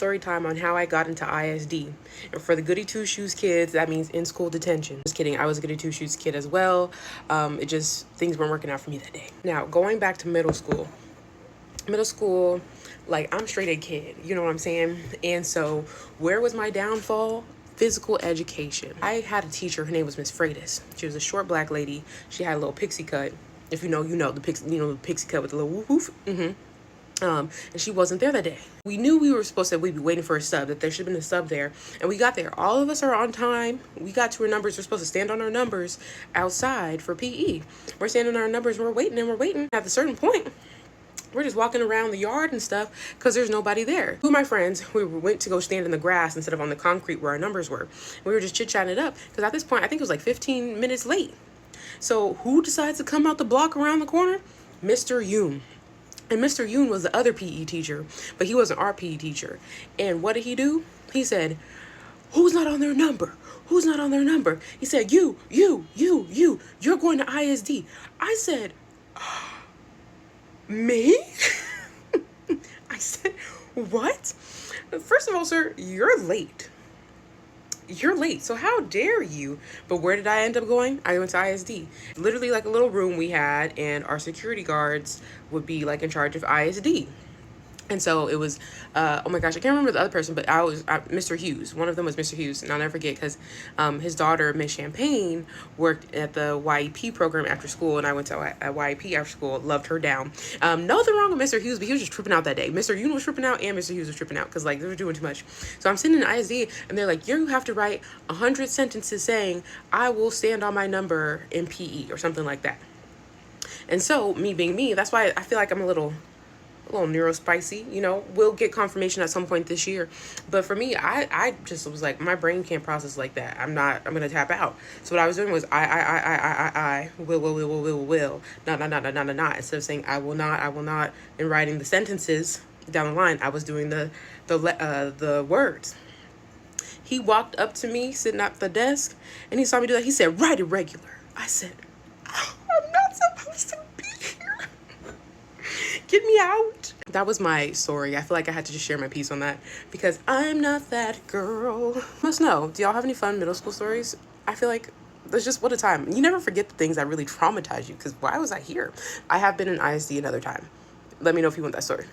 story time on how I got into ISD. And for the goody two shoes kids, that means in school detention. Just kidding, I was a goody two shoes kid as well. It just, things weren't working out for me that day. Now, going back to middle school, like, I'm straight A kid, you know what I'm saying? And so where was my downfall? Physical education. I had a teacher, her name was Miss Freitas. She was a short black lady. She had a little pixie cut. If you know, the pixie cut with the little woof woof. And she wasn't there that day. We knew we'd be waiting for a sub, that there should have been a sub there. And we got there. All of us are on time. We got to our numbers. We're supposed to stand on our numbers outside for PE. We're standing on our numbers. We're waiting. At a certain point, we're just walking around the yard and stuff because there's nobody there. Two of my friends, we went to go stand in the grass instead of on the concrete where our numbers were. We were just chit-chatting it up because at this point, I think it was like 15 minutes late. So who decides to come out the block around the corner? Mr. Yoon. And Mr. Yoon was the other PE teacher, but he wasn't our PE teacher. And what did he do? He said, who's not on their number? Who's not on their number? He said, you're going to ISD. I said, me? I said, what? First of all, sir, you're late. You're late, so how dare you? But where did I end up going? I went to ISD. Literally like a little room we had, and our security guards would be like in charge of ISD. And so it was, oh my gosh, I can't remember the other person, but Mr. Hughes. One of them was Mr. Hughes, and I'll never forget because his daughter, Miss Champagne, worked at the YEP program after school, and I went to YEP after school, loved her down. Nothing wrong with Mr. Hughes, but he was just tripping out that day. Mr. Yoon was tripping out, and Mr. Hughes was tripping out because, like, they were doing too much. So I'm sitting in ISD, and they're like, you have to write 100 sentences saying, I will stand on my number in PE, or something like that. And so, me being me, that's why I feel like I'm a little neurospicy, you know. We'll get confirmation at some point this year, but for me, I just was like, my brain can't process like that. I'm gonna tap out. So what I was doing was I will not, instead of saying I will not and writing the sentences down the line, I was doing the words. He walked up to me sitting at the desk, and he saw me do that. He said, write it regular. I said, I'm not supposed to be here. Get me out. That was my story. I feel like I had to just share my piece on that because I'm not that girl. Must know. Do y'all have any fun middle school stories? I feel like there's just, what a time. You never forget the things that really traumatize you because why was I here? I have been in ISD another time. Let me know if you want that story.